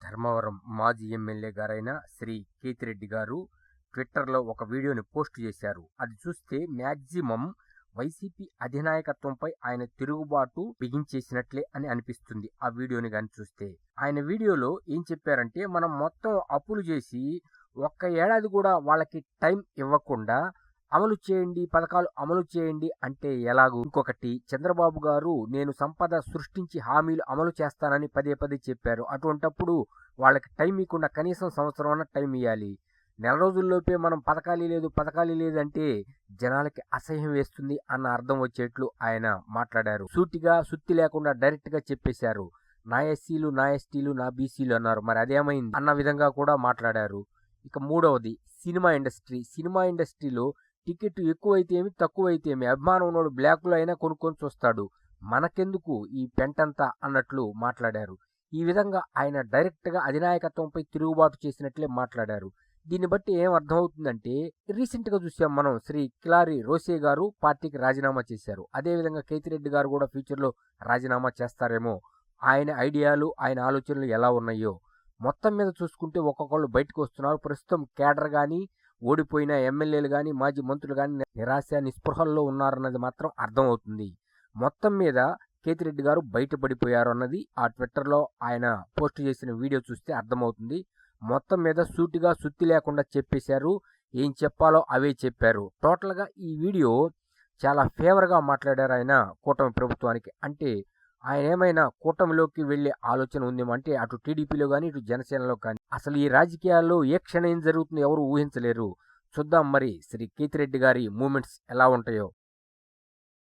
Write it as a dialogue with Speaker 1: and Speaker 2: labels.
Speaker 1: ధర్మవరం మాజీ ఎమ్మెల్యే గారైన శ్రీ కేతిరెడ్డి గారు ట్విట్టర్లో ఒక వీడియోని పోస్ట్ చేశారు. అది చూస్తే మ్యాక్సిమం వైసీపీ అధినాయకత్వంపై ఆయన తిరుగుబాటు బిగించేసినట్లే అని అనిపిస్తుంది. ఆ వీడియోని కానీ చూస్తే ఆయన వీడియోలో ఏం చెప్పారంటే, మనం మొత్తం అప్పులు చేసి ఒక్క ఏడాది కూడా వాళ్ళకి టైం ఇవ్వకుండా అమలు చేయండి, పథకాలు అమలు చేయండి అంటే ఎలాగూ. ఇంకొకటి, చంద్రబాబు గారు నేను సంపద సృష్టించి హామీలు అమలు చేస్తానని పదే పదే చెప్పారు. అటువంటప్పుడు వాళ్ళకి టైం ఇవ్వకుండా కనీసం సంవత్సరం అన్న టైం ఇవ్వాలి. నెల రోజుల్లోపే మనం పథకాలు లేదంటే జనాలకి అసహ్యం వేస్తుంది అన్న అర్థం వచ్చేట్లు ఆయన మాట్లాడారు. సూటిగా సుత్తి లేకుండా డైరెక్ట్ గా చెప్పేశారు. నా ఎస్సీలు, నా ఎస్టీలు, నా బీసీలు అన్నారు. మరి అదేమైంది అన్న విధంగా కూడా మాట్లాడారు. ఇక మూడవది, సినిమా ఇండస్ట్రీలో టికెట్ ఎక్కువైతే ఏమి తక్కువైతే ఏమి, అభిమానం ఉన్నోడు బ్లాక్లో అయినా కొనుక్కొని చూస్తాడు, మనకెందుకు ఈ పెంటంతా అన్నట్లు మాట్లాడారు. ఈ విధంగా ఆయన డైరెక్ట్గా అధినాయకత్వంపై తిరుగుబాటు చేసినట్లే మాట్లాడారు. దీన్ని బట్టి ఏం అర్థమవుతుందంటే, రీసెంట్గా చూసాం మనం, శ్రీ కిలారి రోసే గారు పార్టీకి రాజీనామా చేశారు. అదేవిధంగా కేతిరెడ్డి గారు కూడా ఫ్యూచర్లో రాజీనామా చేస్తారేమో. ఆయన ఐడియాలు, ఆయన ఆలోచనలు ఎలా ఉన్నాయో మొత్తం మీద చూసుకుంటే ఒక్కొక్కళ్ళు బయటకు వస్తున్నారు. ప్రస్తుతం కేడర్ కానీ, ఓడిపోయిన ఎమ్మెల్యేలు కానీ, మాజీ మంత్రులు కానీ నిరాశ నిస్పృహల్లో ఉన్నారన్నది మాత్రం అర్థమవుతుంది. మొత్తం మీద కేతిరెడ్డి గారు బయటపడిపోయారు అన్నది ఆ ట్విట్టర్లో ఆయన పోస్ట్ చేసిన వీడియో చూస్తే అర్థమవుతుంది. మొత్తం మీద సూటిగా సుత్తి లేకుండా చెప్పేశారు. ఏం చెప్పాలో అవే చెప్పారు. టోటల్గా ఈ వీడియో చాలా ఫేవర్గా మాట్లాడారు ఆయన కూటమి ప్రభుత్వానికి. అంటే ఆయన ఏమైనా కూటమిలోకి వెళ్లే ఆలోచన ఉందేమో, అంటే అటు టీడీపీలో కానీ ఇటు జనసేనలో కానీ. అసలు ఈ రాజకీయాల్లో ఏ క్షణం ఏం జరుగుతుందో ఎవరు ఊహించలేరు. చూద్దాం మరి శ్రీ కేతిరెడ్డి గారి మూమెంట్స్ ఎలా ఉంటాయో.